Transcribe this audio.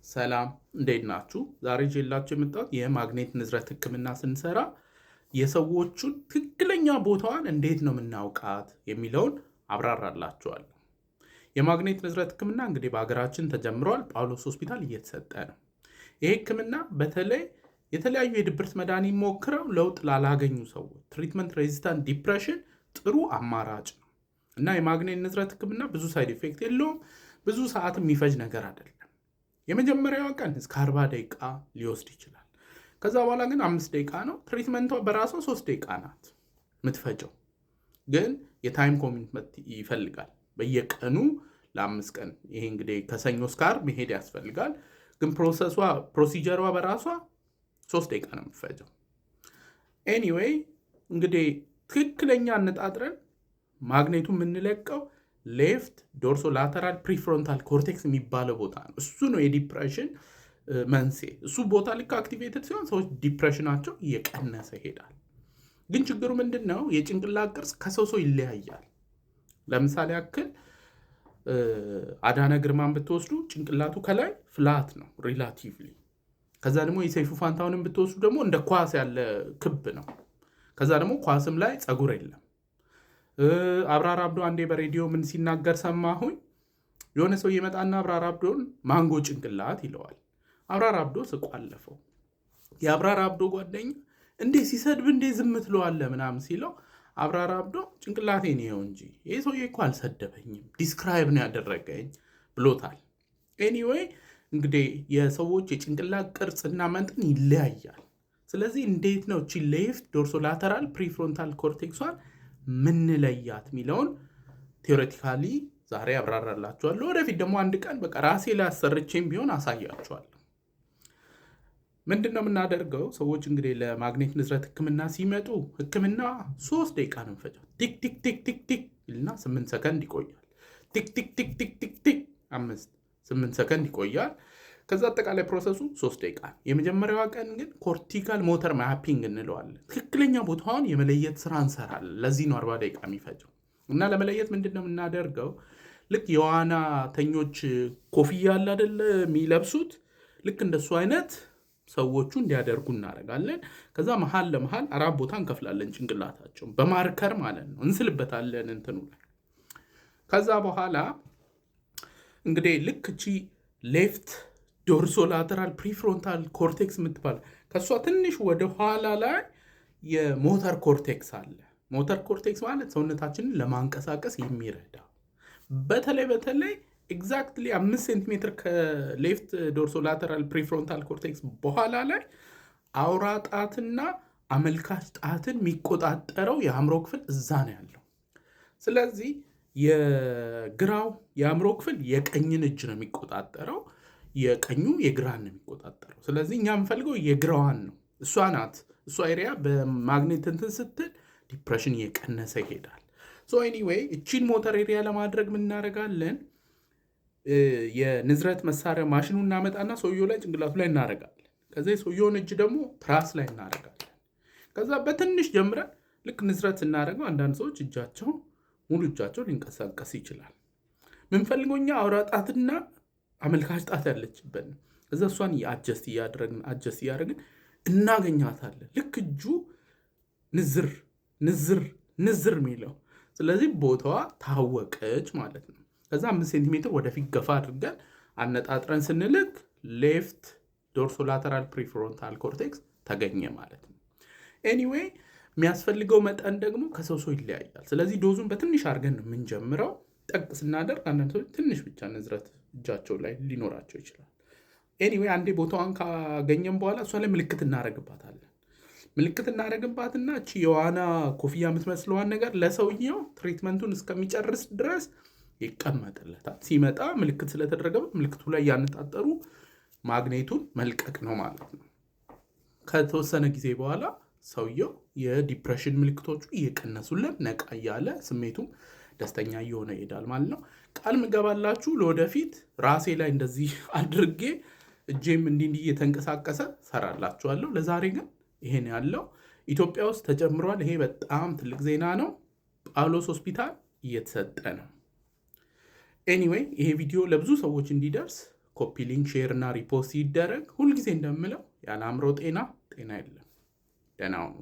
ሰላም እንዴት ናችሁ? ዛሬ ይዤላችሁ የመጣሁት የማግኔት ንዝረት ህክምና ስንሰራ የሰዎቹን ትክክለኛ ቦታዋን እንዴት ነው የምናውቃት የሚለውን አብራራላችኋለሁ። የማግኔት ንዝረት ህክምና እንግዲህ በሀገራችን ተጀምሯል። ጳውሎስ ሆስፒታል እየተሰጠ ነው። ይህ ህክምና በተለይ የተለያዩ የድብርት መድኃኒት ሞክረው ለውጥ ላላገኙ ሰዎች ትሪትመንት ሬዚስታንት ዲፕሬሽን ጥሩ አማራጭ ነው እና የማግኔት ንዝረት ህክምና ብዙ ሳይድ ኢፌክት የለውም። ብዙ ሰዓት የሚፈጅ ነገር አይደለም። የመጀመሪያዋ ቀን እስከ 40 ደቂቃ ሊወስድ ይችላል። ከዛ በኋላ ግን 5 ደቂቃ ነው። ትሪትመንቷ በራሷ 3 ደቂቃ ናት የምትፈጀው። ግን የታይም ኮሚትመንት ይፈልጋል። በየቀኑ ለ5 ቀን ይሄ እንግዲህ ከሰኞ እስከ ዓርብ መሄድ ያስፈልጋል። ግን ፕሮሲጀሯ በራሷ 3 ደቂቃ ነው የምትፈጀው። ኤኒዌይ እንግዲህ ትክክለኛ አነጣጥረን ማግኔቱ የምንለቀው ሌፍት ዶርሶ ላተራል ፕሪፍሮንታል ኮርቴክስ የሚባለው ቦታ ነው። እሱ ነው የዲፕሬሽን መንስኤ። እሱ ቦታ ልክ አክቲቬትድ ሲሆን ሰዎች ዲፕሬሽናቸው እየቀነሰ ይሄዳል። ግን ችግሩ ምንድን ነው? የጭንቅላት ቅርጽ ከሰው ሰው ይለያያል። ለምሳሌ ያክል አዳነ ግርማን ብትወስዱ ጭንቅላቱ ከላይ ፍላት ነው ሪላቲቭሊ። ከዛ ደግሞ የሰይፉ ፋንታሁንን ብትወስዱ ደግሞ እንደ ኳስ ያለ ክብ ነው። ከዛ ደግሞ ኳስም ላይ ፀጉር የለም። አብራር አብዶ አንዴ በሬዲዮ ምን ሲናገር ሰማሁኝ። የሆነ ሰው የመጣና አብራር አብዶን ማንጎ ጭንቅላት ይለዋል። አብራር አብዶ ስቆ አለፈው። የአብራር አብዶ ጓደኛ እንዴ ሲሰድብ እንዴ ዝም ትለዋለህ ምናምን ሲለው አብራር አብዶ ጭንቅላቴን ይኸው እንጂ ይህ ሰውዬ እኮ አልሰደበኝም ዲስክራይብ ነው ያደረገኝ ብሎታል። ኤኒዌይ እንግዲህ የሰዎች የጭንቅላት ቅርጽና መጠን ይለያያል። ስለዚህ እንዴት ነው እቺ ሌፍት ዶርሶላተራል ፕሪፍሮንታል ኮርቴክሷን ምንለያት የሚለውን ቴዎሬቲካሊ ዛሬ አብራራላችኋለሁ። ወደፊት ደግሞ አንድ ቀን በቃ ራሴ ላይ አሰርቼም ቢሆን አሳያችኋለሁ። ምንድን ነው የምናደርገው? ሰዎች እንግዲህ ለማግኔት ንዝረት ህክምና ሲመጡ ህክምና 3 ደቂቃ ነው የሚፈጀው። ቲክ ቲክ ቲክ ቲክ ቲክ እና 8 ሰከንድ ይቆያል። ቲክ ቲክ ቲክ ቲክ ቲክ ቲክ 8 ሰከንድ ይቆያል። ከዛ አጠቃላይ ፕሮሰሱ 3 ደቂቃ። የመጀመሪያዋ ቀን ግን ኮርቲካል ሞተር ማፒንግ እንለዋለን። ትክክለኛ ቦታውን የመለየት ስራ እንሰራለን። ለዚህ ነው 40 ደቂቃ የሚፈጀው። እና ለመለየት ምንድን ነው የምናደርገው? ልክ የዋናተኞች ኮፍያ አለ አይደለ የሚለብሱት፣ ልክ እንደሱ አይነት ሰዎቹ እንዲያደርጉ እናደርጋለን። ከዛ መሀል ለመሀል 4 ቦታ እንከፍላለን ጭንቅላታቸውን በማርከር ማለት ነው። እንስልበታለን እንትኑ ላይ። ከዛ በኋላ እንግዲህ ልክ እቺ ሌፍት ዶርሶላተራል ፕሪፍሮንታል ኮርቴክስ የምትባል ከእሷ ትንሽ ወደ ኋላ ላይ የሞተር ኮርቴክስ አለ። ሞተር ኮርቴክስ ማለት ሰውነታችንን ለማንቀሳቀስ የሚረዳ በተለይ ኤግዛክትሊ 5 ሴንቲሜትር ከሌፍት ዶርሶላተራል ፕሪፍሮንታል ኮርቴክስ በኋላ ላይ አውራ ጣትና አመልካች ጣትን የሚቆጣጠረው የአእምሮ ክፍል እዛ ነው ያለው። ስለዚህ የግራው የአእምሮ ክፍል የቀኝን እጅ ነው የሚቆጣጠረው፣ የቀኙ የግራን ነው የሚቆጣጠረው። ስለዚህ እኛ የምንፈልገው የግራዋን ነው። እሷ ናት። እሷ ኤሪያ በማግኔት እንትን ስትል ዲፕሬሽን እየቀነሰ ይሄዳል። ሶ ኤኒዌይ እቺን ሞተር ኤሪያ ለማድረግ ምን እናደርጋለን? የንዝረት መሳሪያ ማሽኑ እናመጣና ሰውየው ላይ ጭንቅላቱ ላይ እናደርጋለን። ከዛ የሰውየውን እጅ ደግሞ ትራስ ላይ እናደርጋለን። ከዛ በትንሽ ጀምረን ልክ ንዝረት እናደርገው አንዳንድ ሰዎች ሙሉ እጃቸው ሊንቀሳቀስ ይችላል። ምንፈልገው እኛ አውራ ጣትና አመልካች ጣት ያለችበት እዛ እሷን አጀስት እያደረግን እናገኛታለን። ልክ እጁ ንዝር የሚለው ስለዚህ ቦታዋ ታወቀች ማለት ነው። ከዛ 5 ሴንቲሜትር ወደፊት ገፋ አድርገን አነጣጥረን ስንልክ ሌፍት ዶርሶላተራል ፕሪፍሮንታል ኮርቴክስ ተገኘ ማለት ነው። ኤኒዌይ የሚያስፈልገው መጠን ደግሞ ከሰው ሰው ይለያያል። ስለዚህ ዶዙን በትንሽ አድርገን ነው የምንጀምረው። ጠቅ ስናደርግ አንዳንድ ሰዎች ትንሽ ብቻ ንዝረት እጃቸው ላይ ሊኖራቸው ይችላል። ኤኒዌይ አንዴ ቦታዋን ካገኘን በኋላ እሷ ላይ ምልክት እናደርግባታለን። ምልክት እናደርግባትና እቺ የዋና ኮፍያ የምትመስለዋን ነገር ለሰውየው ትሪትመንቱን እስከሚጨርስ ድረስ ይቀመጥለታል። ሲመጣ ምልክት ስለተደረገበት ምልክቱ ላይ ያነጣጠሩ ማግኔቱን መልቀቅ ነው ማለት ነው። ከተወሰነ ጊዜ በኋላ ሰውየው የዲፕሬሽን ምልክቶቹ እየቀነሱለት ነቃ እያለ ስሜቱም ደስተኛ እየሆነ ይሄዳል ማለት ነው። ቃል ምገባላችሁ ለወደፊት ራሴ ላይ እንደዚህ አድርጌ እጄም እንዲህ እየተንቀሳቀሰ ሰራላችኋለሁ። ለዛሬ ግን ይሄን ያለው ኢትዮጵያ ውስጥ ተጀምሯል። ይሄ በጣም ትልቅ ዜና ነው። ጳውሎስ ሆስፒታል እየተሰጠ ነው። ኤኒዌይ ይሄ ቪዲዮ ለብዙ ሰዎች እንዲደርስ ኮፒ ሊንክ፣ ሼር እና ሪፖስት ይደረግ። ሁልጊዜ እንደምለው ያለ አእምሮ ጤና የለም። ደህና ሁኑ።